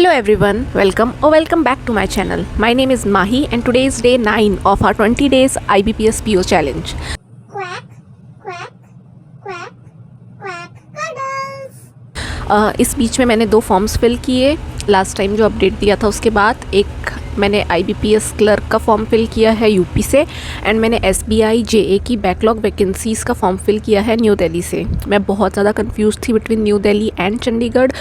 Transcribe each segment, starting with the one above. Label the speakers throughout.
Speaker 1: Hello everyone, welcome back to my channel. My name is Mahi and today is day 9 of our 20 days IBPS PO challenge.
Speaker 2: Quack, quack, quack, quack, cuddles.
Speaker 1: इस बीच में मैंने 2 forms fill किए last time जो update दिया था उसके बाद। एक मैंने IBPS क्लर्क का फॉर्म फिल किया है यूपी से एंड मैंने SBI JA की बैकलॉग वैकेंसीज़ का फॉर्म फिल किया है न्यू दिल्ली से। मैं बहुत ज़्यादा कंफ्यूज थी between New Delhi and Chandigarh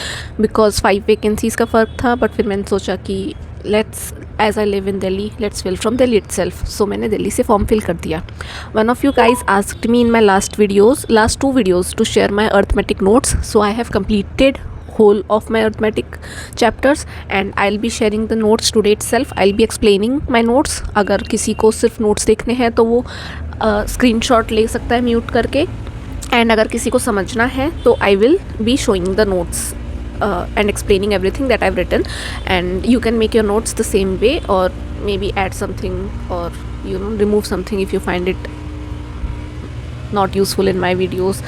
Speaker 1: because 5 vacancies का फ़र्क था, बट फिर मैंने सोचा कि as I live in Delhi let's fill from Delhi itself. So मैंने दिल्ली से फॉर्म फिल कर दिया। One of you guys asked me in my last 2 videos to share my arithmetic notes, so I have completed whole of my arithmetic chapters and I'll be sharing the notes today itself. I'll be explaining my notes. अगर किसी को सिर्फ notes देखने हैं तो वो screenshot ले सकता है म्यूट करके, एंड अगर किसी को समझना है तो I will be showing the notes and explaining everything that I've written, and you can make your notes the same way or maybe add something or remove something if you find it not useful in my videos.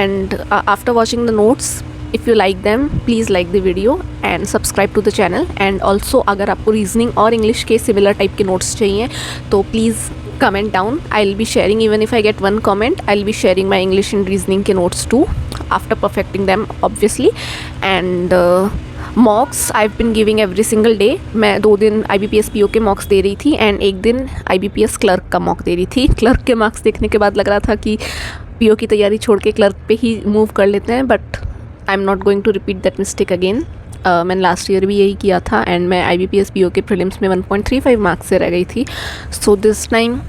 Speaker 1: And after watching the notes, if you like them please like the video and subscribe to the channel. And also अगर आपको reasoning और English के similar type के notes चाहिए तो please comment down. I'll be sharing, even if I get one comment, I'll be sharing my English and reasoning के notes too after perfecting them obviously. And मॉक्स I've been giving every single day. मैं 2 दिन IBPS PO के मॉक्स दे रही थी and 1 दिन IBPS clerk का mock दे रही थी। क्लर्क के मार्क्स देखने के बाद लग रहा था कि PO की तैयारी छोड़ के क्लर्क पे ही मूव कर लेते हैं, but I am not going to repeat that mistake again. मैंने लास्ट ईयर भी यही किया था एंड मैं IBPS PO के प्रीलिम्स में 1.35 मार्क्स से रह गई थी। So this time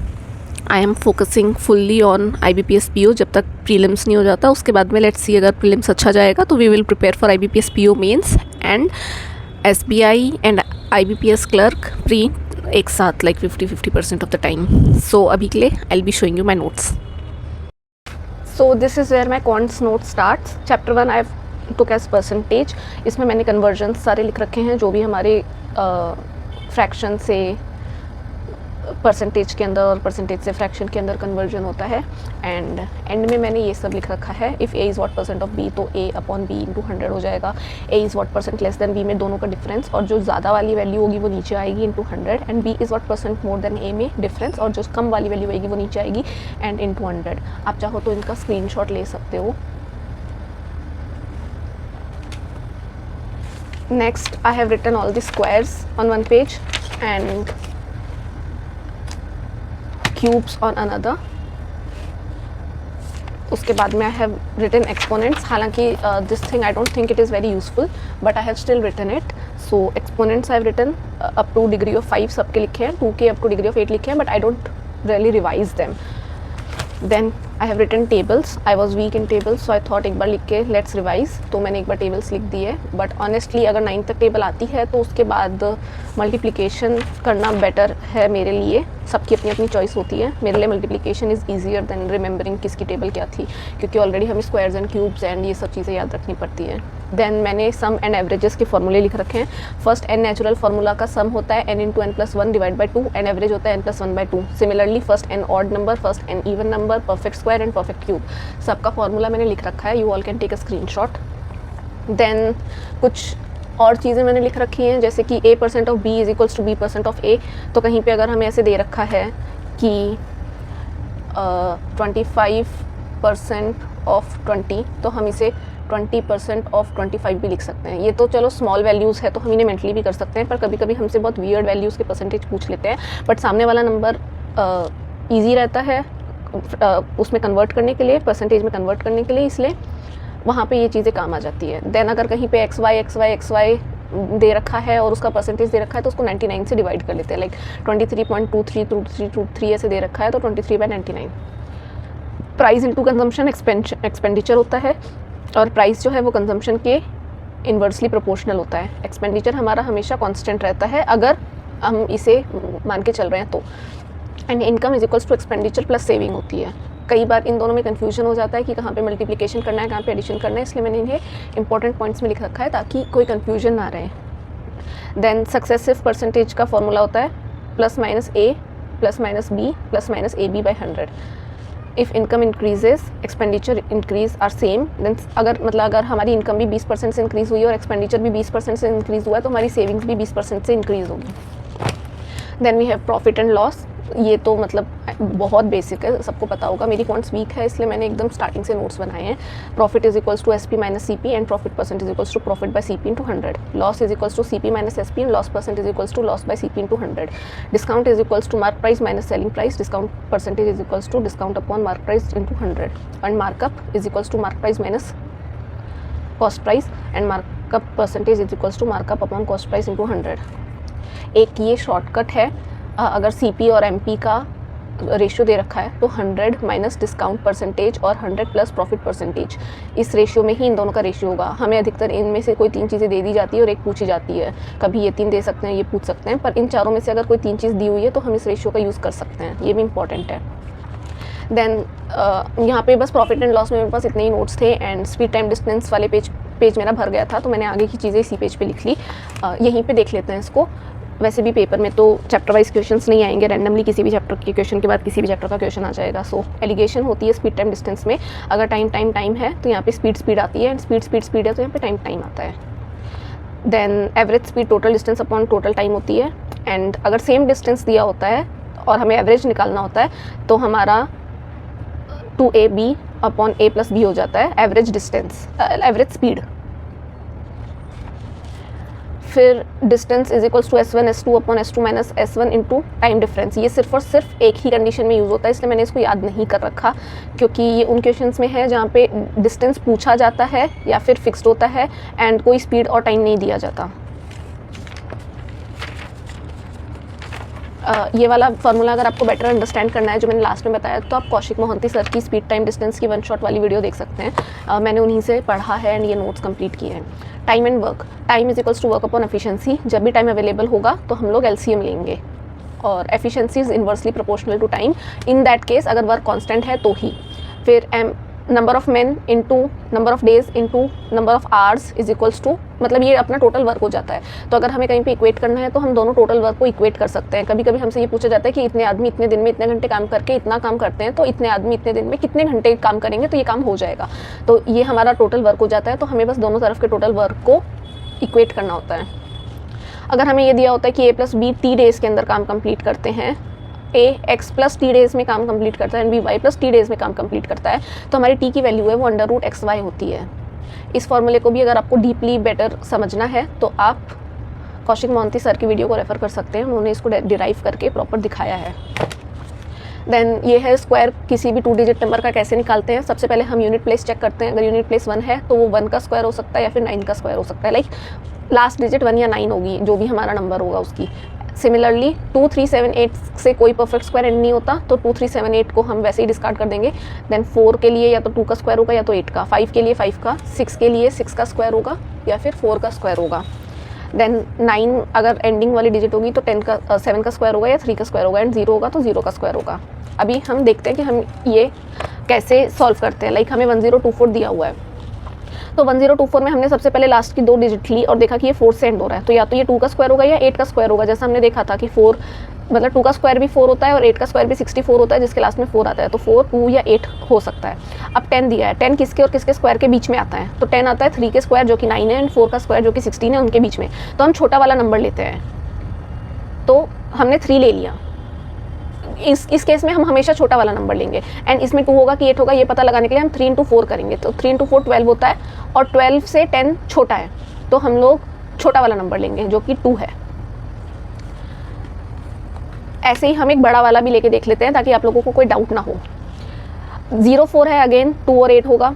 Speaker 1: I am focusing fully on IBPS PO जब तक प्रीलिम्स नहीं हो जाता। उसके बाद में लेट्स सी, अगर प्रीलिम्स अच्छा जाएगा तो we will prepare for IBPS PO mains and SBI and IBPS clerk pre एक साथ, like 50% of the time. So अभी के लिए I will be showing you my notes. So this is where my quants note starts. Chapter 1 I took as percentage. इसमें मैंने convergence सारे लिख रखे हैं जो भी हमारे फ्रैक्शन से परसेंटेज के अंदर और परसेंटेज से फ्रैक्शन के अंदर कन्वर्जन होता है। एंड एंड में मैंने ये सब लिख रखा है। If A is what percent of B तो A अपॉन B इंटू 100 हो जाएगा। A is what percent less than B में दोनों का डिफरेंस, और जो ज़्यादा वाली वैल्यू होगी वो नीचे आएगी into 100, and B is what percent more than A में डिफरेंस, और जो कम वाली वैल्यू आएगी वो नीचे आएगी एंड इंटू 100। आप चाहो तो इनका स्क्रीनशॉट ले सकते हो। Next, I have written all the squares on one page and cubes on another. उसके बाद में I have written exponents. हालांकि this thing I don't think it is very useful, but I have still written it. So exponents I have written up to degree of 5 सबके लिखे हैं, 2 के up to degree of 8 लिखे हैं, but I don't really revise them. Then I have written tables. I was weak in tables, so I thought एक बार लिख के let's revise, तो मैंने एक बार tables लिख दी है। But honestly अगर 9 तक टेबल आती है तो उसके बाद मल्टीप्लिकेशन करना बेटर है मेरे लिए। सबकी अपनी अपनी चॉइस होती है। मेरे लिए multiplication is easier than remembering किसकी टेबल क्या थी, क्योंकि ऑलरेडी हमें स्क्वायर्स एंड क्यूब्स एंड ये सब चीज़ें याद रखनी पड़ती हैं। देन मैंने सम एंड एवरेजेस के फॉर्मूले लिख रखे हैं। फर्स्ट n नेचुरल फार्मूला का सम होता है n into n plus 1 divide by 2 and average होता है n plus 1 by 2। Similarly first n odd number, first n even number, perfect square and perfect cube, सबका फॉर्मूला मैंने लिख रखा है। You all can take a screenshot. Then कुछ और चीज़ें मैंने लिख रखी हैं जैसे कि A% of B is equals to B% of A। तो कहीं पे अगर हमें ऐसे दे रखा है कि 25% ऑफ 20 तो हम इसे 20% ऑफ 25 भी लिख सकते हैं। ये तो चलो स्मॉल वैल्यूज़ है तो हम इन्हें मेंटली भी कर सकते हैं, पर कभी कभी हमसे बहुत वियर्ड वैल्यूज़ के परसेंटेज पूछ लेते हैं, बट सामने वाला नंबर ईजी रहता है उसमें कन्वर्ट करने के लिए, परसेंटेज में कन्वर्ट करने के लिए, इसलिए वहाँ पे ये चीज़ें काम आ जाती है। देन अगर कहीं पे XY दे रखा है और उसका परसेंटेज दे रखा है तो उसको 99 से डिवाइड कर लेते हैं, लाइक 23.2323 ऐसे दे रखा है तो 23/99। प्राइस इनटू कंजम्पशन एक्सपेंडिचर होता है, और प्राइस जो है वो कंजम्पशन के इन्वर्सली प्रोपोर्शनल होता है। एक्सपेंडिचर हमारा हमेशा कांस्टेंट रहता है अगर हम इसे मान के चल रहे हैं तो। And income is equals to expenditure plus saving होती है। कई बार इन दोनों में कन्फ्यूजन हो जाता है कि कहाँ पे मल्टीप्लिकेशन करना है, कहाँ पे एडिशन करना है, इसलिए मैंने इन्हें इंपॉर्टेंट पॉइंट्स में लिख रखा है ताकि कोई कन्फ्यूजन ना रहे। देन सक्सेसिव परसेंटेज का फॉर्मूला होता है +- A +- B +- AB/100। If income increases expenditure increase are same, then अगर हमारी इनकम भी 20% से इंक्रीज़ हुई है और एक्सपेंडिचर भी 20% से इंक्रीज़ हुआ है तो हमारी सेविंग्स भी 20% से इंक्रीज़ होगी। Then we have profit and loss. ये तो मतलब बहुत बेसिक है, सबको पता होगा। मेरी फॉन्ट्स वीक है इसलिए मैंने एकदम स्टार्टिंग से नोट्स बनाए हैं। Profit is equals to SP minus CP and profit percent is equals to profit by CP into 100। Loss is equals to CP minus SP and loss percent is equals to loss by CP into 100। Discount is equals to mark price minus selling price, discount percentage is equals to discount upon mark price into 100 and markup is equals to mark price minus cost price and markup percentage is equals to markup upon cost price into 100। एक ये shortcut है, अगर CP और MP का ratio दे रखा है तो 100 minus discount percentage और 100 प्लस प्रॉफिट परसेंटेज, इस रेशियो में ही इन दोनों का रेशियो होगा। हमें अधिकतर इनमें से कोई 3 चीज़ें दे दी जाती है और एक पूछी जाती है। कभी ये 3 दे सकते हैं, ये पूछ सकते हैं, पर इन चारों में से अगर कोई 3 चीज़ दी हुई है तो हम इस रेशियो का यूज़ कर सकते हैं, ये भी इंपॉर्टेंट है। देन यहाँ पे बस प्रॉफिट एंड लॉस में मेरे पास इतने ही नोट्स थे एंड स्पीड टाइम डिस्टेंस वाले पेज मेरा भर गया था तो मैंने आगे की चीज़ें इसी पेज पे लिख ली। यहीं पे देख लेते हैं इसको। वैसे भी पेपर में तो चैप्टर वाइज क्वेश्चंस नहीं आएंगे, रैंडमली किसी भी चैप्टर के क्वेश्चन के बाद किसी भी चैप्टर का क्वेश्चन आ जाएगा। सो एलिगेशन होती है स्पीड टाइम डिस्टेंस में, अगर टाइम है तो यहाँ पे स्पीड आती है एंड स्पीड है तो यहाँ पे टाइम आता है। Then average speed total distance upon total time होती है एंड अगर सेम डिस्टेंस दिया होता है और हमें एवरेज निकालना होता है तो हमारा 2AB upon A plus B हो जाता है एवरेज डिस्टेंस, एवरेज स्पीड। फिर distance is equals to S1 S2 upon S2 minus S1 into time difference. ये सिर्फ और सिर्फ एक ही कंडीशन में यूज़ होता है, इसलिए मैंने इसको याद नहीं कर रखा क्योंकि ये उन क्वेश्चंस में है जहाँ पे डिस्टेंस पूछा जाता है या फिर फिक्स्ड होता है एंड कोई स्पीड और टाइम नहीं दिया जाता। ये वाला फार्मूला अगर आपको बेटर अंडरस्टैंड करना है जो मैंने लास्ट में बताया तो आप कौशिक मोहंती सर की स्पीड टाइम डिस्टेंस की 1 शॉट वाली वीडियो देख सकते हैं। मैंने उन्हीं से पढ़ा है एंड ये नोट्स कंप्लीट किए हैं। Time and work, time is equals to work upon efficiency. जब भी टाइम अवेलेबल होगा तो हम लोग LCM लेंगे और efficiency is inversely proportional to time. In that case अगर वर्क कांस्टेंट है तो ही। फिर number of man into number of days into number of hours is equals to, मतलब ये अपना टोटल वर्क हो जाता है। तो अगर हमें कहीं पे इक्वेट करना है तो हम दोनों टोटल वर्क को इक्वेट कर सकते हैं। कभी कभी हमसे ये पूछा जाता है कि इतने आदमी इतने दिन में इतने घंटे काम करके इतना काम करते हैं तो इतने आदमी इतने दिन में कितने घंटे काम करेंगे तो ये काम हो जाएगा। तो ये हमारा टोटल वर्क हो जाता है, तो हमें बस दोनों तरफ के टोटल वर्क को इक्वेट करना होता है। अगर हमें ये दिया होता है कि A plus B T days के अंदर काम कंप्लीट करते हैं, A X plus T days में काम कंप्लीट करता है and B Y plus T days में काम कंप्लीट करता है, तो हमारी T की वैल्यू है वो √XY होती है। इस फॉर्मूले को भी अगर आपको डीपली बेटर समझना है तो आप कौशिक मोहंती सर की वीडियो को रेफ़र कर सकते हैं, उन्होंने इसको डिराइव करके प्रॉपर दिखाया है। देन ये है स्क्वायर किसी भी 2 डिजिट नंबर का कैसे निकालते हैं। सबसे पहले हम यूनिट प्लेस चेक करते हैं। अगर यूनिट प्लेस 1 है तो वो 1 का स्क्वायर हो सकता है या फिर 9 का स्क्वायर हो सकता है, लाइक लास्ट डिजिट 1 या 9 होगी जो भी हमारा नंबर होगा उसकी। सिमिलरली 2, 3, 7, 8 से कोई परफेक्ट स्क्वायर एंड नहीं होता तो 2, 3, 7, 8 को हम वैसे ही डिस्कार्ड कर देंगे। देन 4 के लिए या तो 2 का स्क्वायर होगा या तो 8 का, 5 के लिए 5 का, 6 के लिए 6 का स्क्वायर होगा या फिर 4 का स्क्वायर होगा। देन 9 अगर एंडिंग वाली डिजिट होगी तो 7 का स्क्वायर होगा या 3 का स्क्वायर होगा एंड 0 होगा तो 0 का स्क्वायर होगा। अभी हम देखते हैं कि हम ये कैसे सॉल्व करते हैं। लाइक हमें 1024 दिया हुआ है तो 1024 में हमने सबसे पहले लास्ट की 2 डिजिट ली और देखा कि ये 4 से एंड हो रहा है, तो या तो ये 2 का स्क्वायर होगा या 8 का स्क्वायर होगा। जैसा हमने देखा था कि 4 मतलब 2 का स्क्वायर भी 4 होता है और 8 का स्क्वायर भी 64 होता है जिसके लास्ट में 4 आता है, तो 4, 2 या 8 हो सकता है। अब 10 दिया है, 10 किसके और किसके स्क्वायर के बीच में आता है, तो 10 आता है 3 के स्क्वायर जो कि 9 है एंड 4 का स्क्वायर जो कि 16 है, उनके बीच में। तो हम छोटा वाला नंबर लेते हैं, तो हमने 3 ले लिया। इस केस में हम हमेशा छोटा वाला नंबर लेंगे एंड इसमें 2 होगा कि 8 होगा ये पता लगाने के लिए हम 3 इंटू 4 करेंगे, तो 3 इंटू 4 12 होता है और 12 से 10 छोटा है तो हम लोग छोटा वाला नंबर लेंगे जो कि 2 है। ऐसे ही हम एक बड़ा वाला भी लेके देख लेते हैं ताकि आप लोगों को कोई डाउट ना हो। 04 है, अगेन 2 और 8 होगा।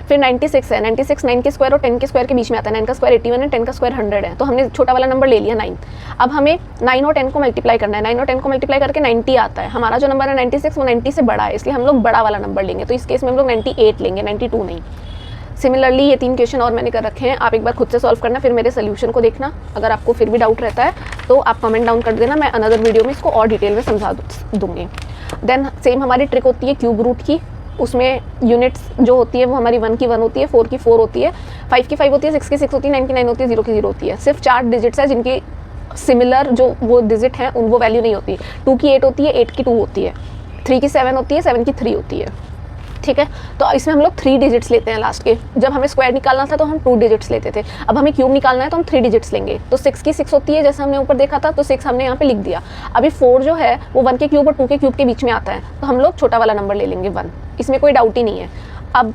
Speaker 1: फिर 96 है, 96 9 के स्क्वायर और 10 के स्क्वायर के बीच में आता है, 9 का स्क्वायर 81 है, 10 का स्क्वायर 100 है, तो हमने छोटा वाला नंबर ले लिया 9। अब हमें 9 और 10 को मल्टीप्लाई करना है, 9 और 10 को मल्टीप्लाई करके 90 आता है। हमारा जो नंबर है 96 वो 90 से बड़ा है, इसलिए हम लोग बड़ा वाला नंबर लेंगे, तो इस केस में हम लोग 98 लेंगे, 92 नहीं। सिमिलरली ये 3 क्वेश्चन और मैंने कर रखे हैं, आप एक बार खुद से सॉल्व करना, फिर मेरे सोल्यूशन को देखना। अगर आपको फिर भी डाउट रहता है तो आप कमेंट डाउन कर देना, मैं अनदर वीडियो में इसको और डिटेल में समझा दूँगी। देन सेम हमारी ट्रिक होती है क्यूब रूट की, उसमें यूनिट्स जो होती है वो हमारी 1 की 1 होती है, 4 की 4 होती है, 5 की 5 होती है, 6 की 6 होती है, 9 की 9 होती है, 0 की 0 होती है। सिर्फ 4 डिजिट्स है जिनकी सिमिलर जो वो डिजिट हैं उन वो वैल्यू नहीं होती। 2 की 8 होती है, 8 की 2 होती है। 3 की 7 होती है, 7 की 3 होती है, ठीक है। तो इसमें हम लोग 3 डिजिट्स लेते हैं लास्ट के। जब हमें स्क्वायर निकालना था तो हम 2 डिजिट्स लेते थे, अब हमें क्यूब निकालना है तो हम 3 डिजिट्स लेंगे। तो 6 की 6 होती है, जैसे हमने ऊपर देखा था, तो 6 हमने यहाँ पे लिख दिया। अभी 4 जो है वो 1 के क्यूब और 2 के क्यूब के बीच में आता है, तो हम लोग छोटा वाला नंबर ले लेंगे 1, इसमें कोई डाउट ही नहीं है। अब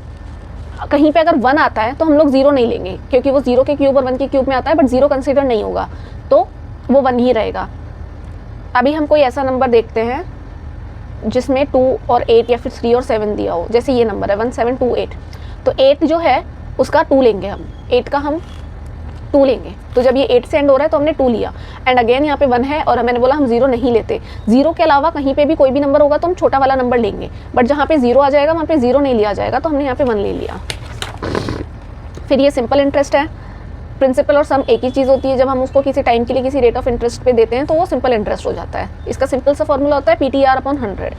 Speaker 1: कहीं पे अगर 1 आता है तो हम लोग 0 नहीं लेंगे, क्योंकि वो 0 के क्यूब और 1 के क्यूब में आता है, बट 0 कंसिडर नहीं होगा, तो वो 1 ही रहेगा। अभी हम कोई ऐसा नंबर देखते हैं जिसमें 2 और 8 या फिर 3 और 7 दिया हो, जैसे ये नंबर है 1728, तो 8 जो है उसका 2 लेंगे हम, 8 का हम 2 लेंगे। तो जब ये 8 से एंड हो रहा है तो हमने 2 लिया, एंड अगेन यहाँ पे 1 है और मैंने बोला हम 0 नहीं लेते। 0 के अलावा कहीं पे भी कोई भी नंबर होगा तो हम छोटा वाला नंबर लेंगे, बट जहाँ पे 0 आ जाएगा वहाँ पे 0 नहीं लिया जाएगा, तो हमने यहाँ पे 1 ले लिया। फिर ये सिंपल इंटरेस्ट है। प्रिंसिपल और सम एक ही चीज़ होती है, जब हम उसको किसी टाइम के लिए किसी रेट ऑफ इंटरेस्ट पे देते हैं तो वो सिंपल इंटरेस्ट हो जाता है। इसका सिंपल सा फॉर्मूला होता है PTR/100।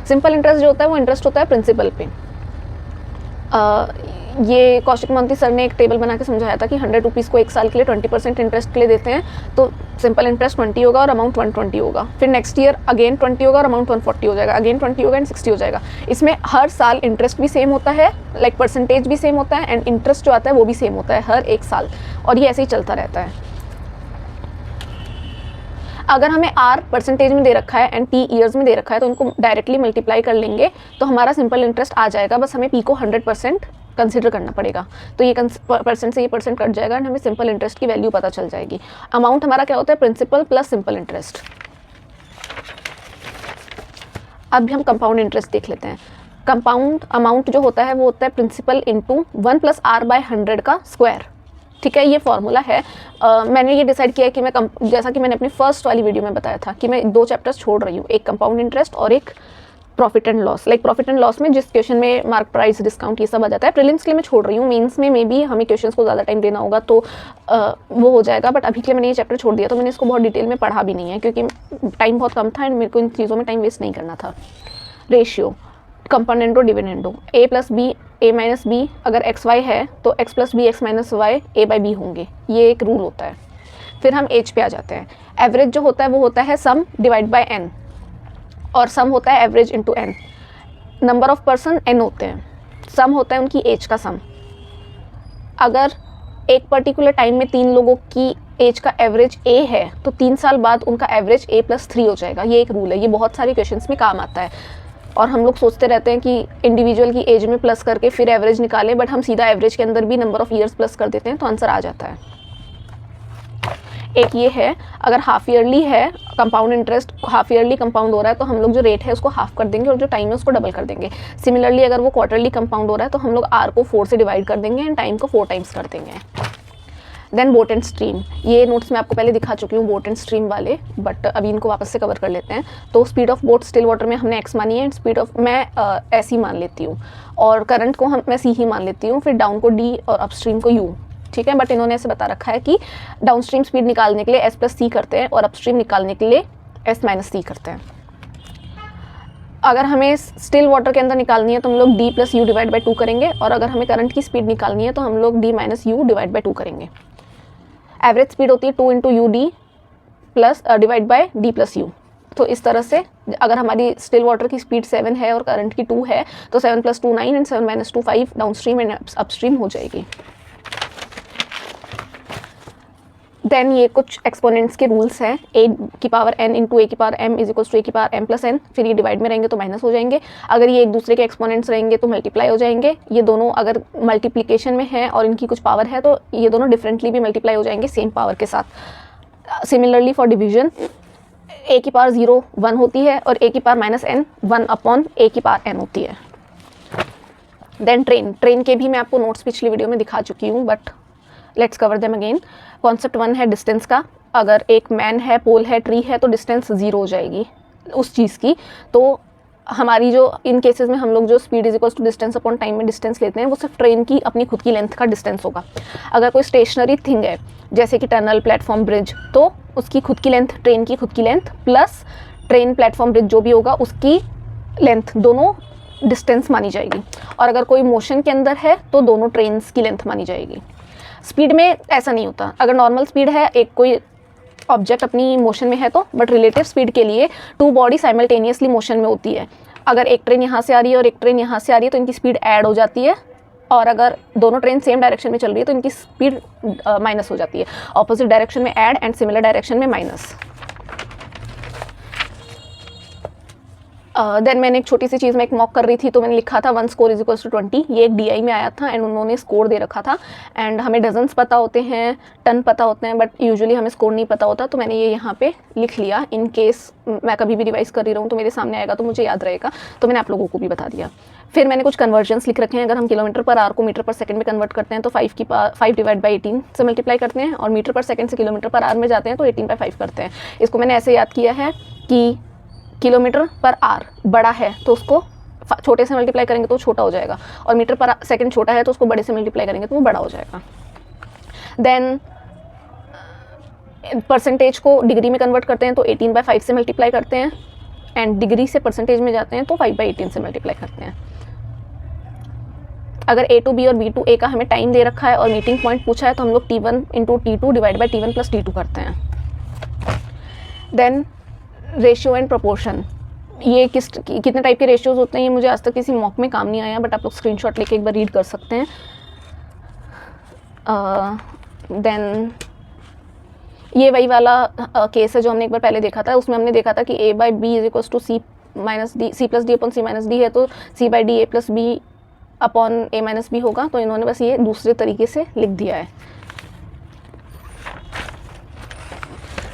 Speaker 1: सिंपल इंटरेस्ट जो होता है वो इंटरेस्ट होता है प्रिंसिपल पे। ये कौशिक मोहंती सर ने एक टेबल बना के समझाया था कि 100 रुपीज़ को 1 साल के लिए 20% इंटरेस्ट के लिए देते हैं, तो सिंपल इंटरेस्ट 20 होगा और अमाउंट 120 होगा। फिर नेक्स्ट ईयर अगेन 20 होगा और अमाउंट 140 हो जाएगा, अगेन 20 होगा एंड 60 हो जाएगा। इसमें हर साल इंटरेस्ट भी सेम होता है, लाइक परसेंटेज भी सेम होता है, एंड इंटरेस्ट जो आता है वो भी सेम होता है हर 1 साल, और ये ऐसे ही चलता रहता है। अगर हमें R परसेंटेज में दे रखा है एंड T ईयर्स में दे रखा है तो उनको डायरेक्टली मल्टीप्लाई कर लेंगे तो हमारा सिंपल इंटरेस्ट आ जाएगा। बस हमें P को 100% कंसिडर करना पड़ेगा, तो ये परसेंट से ये परसेंट कट जाएगा एंड हमें सिंपल इंटरेस्ट की वैल्यू पता चल जाएगी। अमाउंट हमारा क्या होता है, प्रिंसिपल प्लस सिंपल इंटरेस्ट। अब हम कंपाउंड इंटरेस्ट देख लेते हैं। कंपाउंड अमाउंट जो होता है वो होता है प्रिंसिपल इंटू 1 + R/100 का स्क्वायर, ठीक है। ये फॉर्मूला है। मैंने ये डिसाइड किया है कि मैं जैसा कि मैंने अपनी फर्स्ट वाली वीडियो में बताया था कि मैं 2 चैप्टर्स छोड़ रही हूँ, एक कंपाउंड इंटरेस्ट और एक profit and loss. Like profit and loss में जिस क्वेश्चन में मार्क प्राइस डिस्काउंट ये सब आ जाता है, प्रीलिम्स के लिए मैं छोड़ रही हूँ। मेंस में मे बी हमें क्वेश्चंस को ज़्यादा टाइम देना होगा तो वो हो जाएगा, बट अभी के लिए मैंने ये चैप्टर छोड़ दिया, तो मैंने इसको बहुत डिटेल में पढ़ा भी नहीं है क्योंकि टाइम बहुत कम था एंड मेरे को इन चीज़ों में टाइम वेस्ट नहीं करना था। Ratio, कंपोनेंटो, dividendo, A + B A - B, अगर XY है तो X + B X - Y A/B होंगे, ये एक रूल होता है। फिर हम एज पे आ जाते हैं। एवरेज जो होता है वो होता है सम डिवाइड बाय n, और सम होता है average into n। Number of person n होते हैं, सम होता है उनकी एज का सम। अगर एक पर्टिकुलर टाइम में 3 लोगों की एज का एवरेज A है तो 3 साल बाद उनका एवरेज A + 3 हो जाएगा। ये एक रूल है, ये बहुत सारे क्वेश्चंस में काम आता है। और हम लोग सोचते रहते हैं कि इंडिविजुअल की एज में प्लस करके फिर एवरेज निकालें, बट हम सीधा एवरेज के अंदर भी नंबर ऑफ ईयर्स प्लस कर देते हैं तो आंसर आ जाता है। एक ये है, अगर हाफ ईयरली है compound interest, half yearly compound हो रहा है तो हम लोग जो रेट है उसको हाफ कर देंगे और जो टाइम है उसको डबल कर देंगे। सिमिलरली अगर वो क्वार्टरली कंपाउंड हो रहा है तो हम लोग R को 4 से डिवाइड कर देंगे एंड टाइम को 4 टाइम्स कर देंगे। देन बोट एंड स्ट्रीम, ये नोट्स मैं आपको पहले दिखा चुकी हूँ बोट एंड स्ट्रीम वाले, बट अभी इनको वापस से कवर कर लेते हैं। तो speed of boat still water में हमने x मानी है एंड स्पीड ऑफ मैं ऐसी मान लेती हूँ, और करंट को मैं C ही मान लेती हूँ, फिर डाउन को D और अपस्ट्रीम को U, ठीक है। बट इन्होंने ऐसे बता रखा है कि डाउनस्ट्रीम स्पीड निकालने के लिए S + C करते हैं और अपस्ट्रीम निकालने के लिए S - C करते हैं। अगर हमें स्टिल वाटर के अंदर निकालनी है तो हम लोग D + U डिवाइड बाई 2 करेंगे, और अगर हमें करंट की स्पीड निकालनी है तो हम लोग D - U डिवाइड बाई 2 करेंगे। एवरेज स्पीड होती है 2 × UD plus divide by D + U। तो इस तरह से अगर हमारी स्टिल वाटर की स्पीड 7 है और करंट की 2 है तो 7 + 2 9 एंड 7 - 2 5 डाउनस्ट्रीम एंड अपस्ट्रीम हो जाएगी। देन ये कुछ एक्सपोनेंट्स के रूल्स हैं। A की पावर n × A की पावर m = A की पावर m + n, फिर ये डिवाइड में रहेंगे तो माइनस हो जाएंगे। अगर ये एक दूसरे के एक्सपोनेंट्स रहेंगे तो मल्टीप्लाई हो जाएंगे। ये दोनों अगर मल्टीप्लिकेशन में है और इनकी कुछ पावर है तो ये दोनों डिफरेंटली भी मल्टीप्लाई हो जाएंगे सेम पावर के साथ। सिमिलरली फॉर डिवीजन, A की पावर 0 1 होती है और A की पावर -n 1/A की पावर n होती है। देन ट्रेन के भी मैं आपको नोट्स पिछली वीडियो में दिखा चुकी हूँ, but let's cover them again. Concept 1 है डिस्टेंस का। अगर एक मैन है, पोल है, ट्री है तो डिस्टेंस 0 हो जाएगी उस चीज़ की। तो हमारी जो इन केसेस में हम लोग जो स्पीड = डिस्टेंस अपॉन टाइम में डिस्टेंस लेते हैं वो सिर्फ ट्रेन की अपनी खुद की लेंथ का डिस्टेंस होगा। अगर कोई स्टेशनरी थिंग है जैसे कि टनल, प्लेटफॉर्म, ब्रिज, तो उसकी खुद की लेंथ, ट्रेन की खुद की length plus train, platform, bridge जो भी होगा उसकी लेंथ, दोनों डिस्टेंस मानी जाएगी। और अगर कोई मोशन के अंदर है तो दोनों ट्रेन्स की लेंथ मानी जाएगी। स्पीड में ऐसा नहीं होता। अगर नॉर्मल स्पीड है, एक कोई ऑब्जेक्ट अपनी मोशन में है तो, बट रिलेटिव स्पीड के लिए 2 बॉडी साइमल्टेनियसली मोशन में होती है। अगर एक ट्रेन यहाँ से आ रही है और एक ट्रेन यहाँ से आ रही है तो इनकी स्पीड ऐड हो जाती है, और अगर दोनों ट्रेन सेम डायरेक्शन में चल रही है तो इनकी स्पीड माइनस हो जाती है। ऑपोजिट डायरेक्शन में ऐड एंड सिमिलर डायरेक्शन में माइनस। देन मैंने एक छोटी सी चीज़ में एक मॉक कर रही थी, तो मैंने लिखा था 1 स्कोर इज इक्वल्स टू 20। ये एक DI में आया था एंड उन्होंने स्कोर दे रखा था, एंड हमें डजन्स पता होते हैं, टन पता होते हैं, बट यूजुअली हमें स्कोर नहीं पता होता। तो मैंने ये यहाँ पे लिख लिया, इन केस मैं कभी भी रिवाइज कर रही रहूँ तो मेरे सामने आएगा तो मुझे याद रहेगा, तो मैंने आप लोगों को भी बता दिया। फिर मैंने कुछ कन्वर्जन्स लिख रखे हैं। अगर हम किलोमीटर पर आवर को मीटर पर सेकंड में कन्वर्ट करते हैं तो 5 डिवाइड बाई 18 से मल्टीप्लाई करते हैं, और मीटर पर सेकंड से किलोमीटर पर आवर में जाते हैं तो 18/5 करते हैं। इसको मैंने ऐसे याद किया है कि किलोमीटर पर आवर बड़ा है तो उसको छोटे से मल्टीप्लाई करेंगे तो छोटा हो जाएगा, और मीटर पर सेकंड छोटा है तो उसको बड़े से मल्टीप्लाई करेंगे तो वो बड़ा हो जाएगा। देन परसेंटेज को डिग्री में कन्वर्ट करते हैं तो 18/5 से मल्टीप्लाई करते हैं, एंड डिग्री से परसेंटेज में जाते हैं तो 5/18 से मल्टीप्लाई करते हैं। अगर A to B और B to A का हमें टाइम दे रखा है और मीटिंग पॉइंट पूछा है तो हम लोग T1 × T2 divide by T1 + T2 करते हैं। देन रेशियो एंड प्रोपोर्शन, ये कितने टाइप के रेशियोज होते हैं ये मुझे आज तक किसी मॉक में काम नहीं आया, बट आप लोग स्क्रीनशॉट लेके एक बार रीड कर सकते हैं। देन ये वही वाला केस है जो हमने एक बार पहले देखा था। उसमें हमने देखा था कि A/B = C + D / C-D है तो C/D A + B / A - B होगा। तो इन्होंने बस ये दूसरे तरीके से लिख दिया है।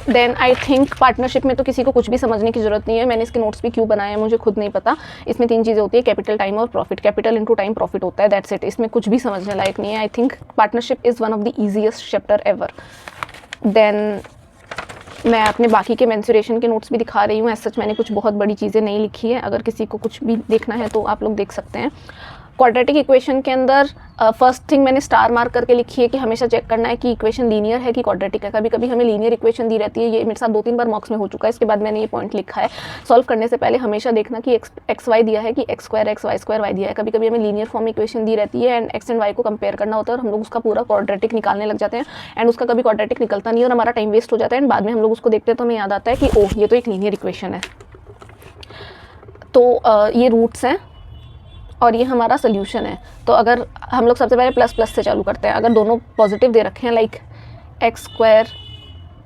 Speaker 1: देन आई थिंक पार्टनरशिप में तो किसी को कुछ भी समझने की ज़रूरत नहीं है। मैंने इसके नोट्स भी क्यों बनाए हैं मुझे खुद नहीं पता। इसमें 3 चीज़ें होती है, कैपिटल, टाइम और profit. Capital into time profit होता है, दैट्स इट। इसमें कुछ भी समझने लायक नहीं है। I think partnership is one of the easiest chapter ever. Then मैं अपने बाकी के मेंसुरेशन के नोट्स भी दिखा रही हूँ। एज सच मैंने कुछ बहुत बड़ी चीज़ें नहीं लिखी है, अगर किसी को कुछ भी देखना है तो आप लोग देख सकते हैं। क्वाड्रेटिक इक्वेशन के अंदर फर्स्ट थिंग मैंने स्टार मार्क करके लिखी है कि हमेशा चेक करना है कि इक्वेशन लीनियर है कि क्वाड्रेटिक है। कभी कभी हमें लीनियर इक्वेशन दी रहती है, ये मेरे साथ 2-3 बार मॉक्स में हो चुका है। इसके बाद मैंने ये पॉइंट लिखा है, सॉल्व करने से पहले हमेशा देखना कि XY दिया है कि x² x y² y दिया है। कभी कभी हमें लीनियर फॉर्म इक्वेशन दी रहती है एंड x एंड y को कंपेयर करना होता है और हम लोग उसका पूरा क्वाड्रेटिक निकालने लग जाते हैं एंड उसका कभी क्वाड्रेटिक निकलता नहीं और हमारा टाइम वेस्ट हो जाता है। एंड बाद में हम लोग उसको देखते हैं तो हमें याद आता है कि ओह ये तो एक लीनियर इक्वेशन है। तो ये रूट्स हैं और ये हमारा सोल्यूशन है। तो अगर हम लोग सबसे पहले प्लस प्लस से चालू करते हैं। अगर दोनों पॉजिटिव दे रखे हैं like x²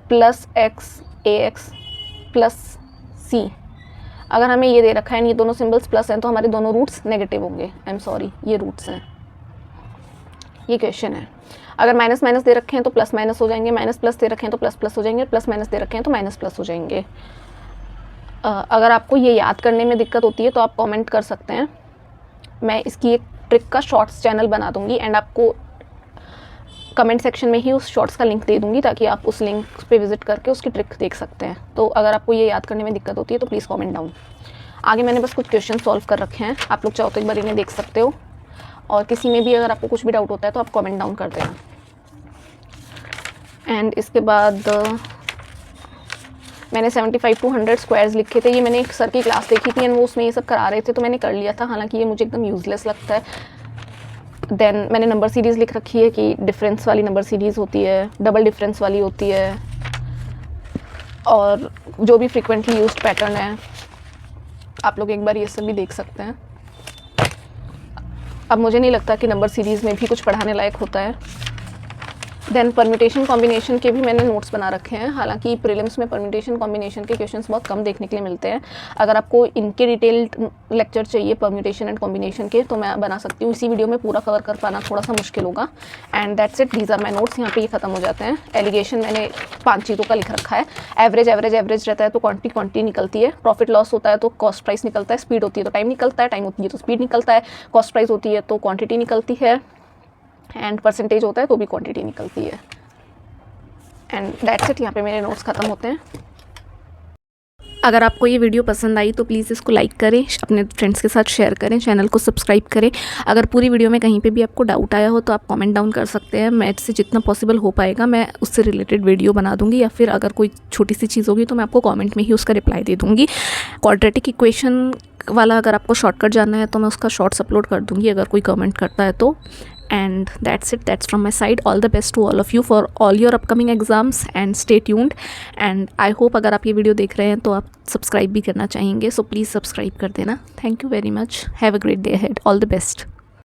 Speaker 1: + x ax + c, अगर हमें ये दे रखा है ये दोनों सिंबल्स प्लस हैं तो हमारे दोनों रूट्स नेगेटिव होंगे। आई एम सॉरी, ये रूट्स हैं, ये क्वेश्चन है। अगर माइनस माइनस दे रखे हैं तो प्लस माइनस हो जाएंगे, माइनस प्लस दे रखे हैं तो प्लस प्लस हो जाएंगे, प्लस माइनस दे रखे हैं तो माइनस प्लस हो जाएंगे। अगर आपको ये याद करने में दिक्कत होती है तो आप कमेंट कर सकते हैं, मैं इसकी एक ट्रिक का शॉर्ट्स चैनल बना दूंगी एंड आपको कमेंट सेक्शन में ही उस शॉर्ट्स का लिंक दे दूंगी ताकि आप उस लिंक पे विजिट करके उसकी ट्रिक देख सकते हैं। तो अगर आपको ये याद करने में दिक्कत होती है तो प्लीज़ कमेंट डाउन। आगे मैंने बस कुछ क्वेश्चन सॉल्व कर रखे हैं, आप लोग चाहो तो एक बार इन्हें देख सकते हो और किसी में भी अगर आपको कुछ भी डाउट होता है तो आप कमेंट डाउन कर देना। एंड इसके बाद मैंने 75 to 100 स्क्वायर्स लिखे थे। ये मैंने एक सर की क्लास देखी थी एंड वो उसमें ये सब करा रहे थे तो मैंने कर लिया था, हालांकि ये मुझे एकदम यूज़लेस लगता है। देन मैंने नंबर सीरीज़ लिख रखी है कि डिफरेंस वाली नंबर सीरीज़ होती है, डबल डिफरेंस वाली होती है और जो भी फ्रीक्वेंटली यूज्ड पैटर्न है आप लोग एक बार ये सब भी देख सकते हैं। अब मुझे नहीं लगता कि नंबर सीरीज़ में भी कुछ पढ़ाने लायक होता है। देन परम्यूटेशन कॉम्बिनेशन के भी मैंने नोट्स बना रखे हैं, हालांकि प्रीलिम्स में परम्यूटेशन कॉम्बिनेशन के क्वेश्चंस बहुत कम देखने के लिए मिलते हैं। अगर आपको इनके डिटेल्ड लेक्चर चाहिए परम्यूटेशन एंड कॉम्बिनेशन के तो मैं बना सकती हूँ। इसी वीडियो में पूरा कवर कर पाना थोड़ा सा मुश्किल होगा। And that's it, these are my notes. यहाँ पे ये खत्म हो जाते हैं। एलिगेशन मैंने 5 चीज़ों का लिख रखा है। एवरेज एवरेज एवरेज रहता है तो क्वांटिटी निकलती है, प्रॉफिट लॉस होता है तो कॉस्ट प्राइस निकलता है, स्पीड होती है तो टाइम निकलता है, टाइम होती है तो स्पीड निकलता है, कॉस्ट प्राइस होती है तो क्वान्टिटी निकलती है एंड परसेंटेज होता है तो भी क्वान्टिटी निकलती है। एंड दैट्स इट, यहाँ पे मेरे नोट्स ख़त्म होते हैं। अगर आपको ये वीडियो पसंद आई तो प्लीज़ इसको लाइक करें, अपने फ्रेंड्स के साथ शेयर करें, चैनल को सब्सक्राइब करें। अगर पूरी वीडियो में कहीं पे भी आपको डाउट आया हो तो आप कमेंट डाउन कर सकते हैं। मैथ से जितना पॉसिबल हो पाएगा मैं उससे रिलेटेड वीडियो बना दूंगी, या फिर अगर कोई छोटी सी चीज़ होगी तो मैं आपको कमेंट में ही उसका रिप्लाई दे दूँगी। क्वाड्रेटिक इक्वेशन वाला अगर आपको शॉर्टकट जानना है तो मैं उसका शॉर्ट्स अपलोड कर दूँगी अगर कोई कमेंट करता है तो। and that's it. That's from my side. All the best to all of you for all your upcoming exams and stay tuned. And I hope अगर आप ये वीडियो देख रहे हैं तो आप सब्सक्राइब भी करना चाहेंगे, so please सब्सक्राइब कर देना. Thank you very much. Have a great day ahead. All the best.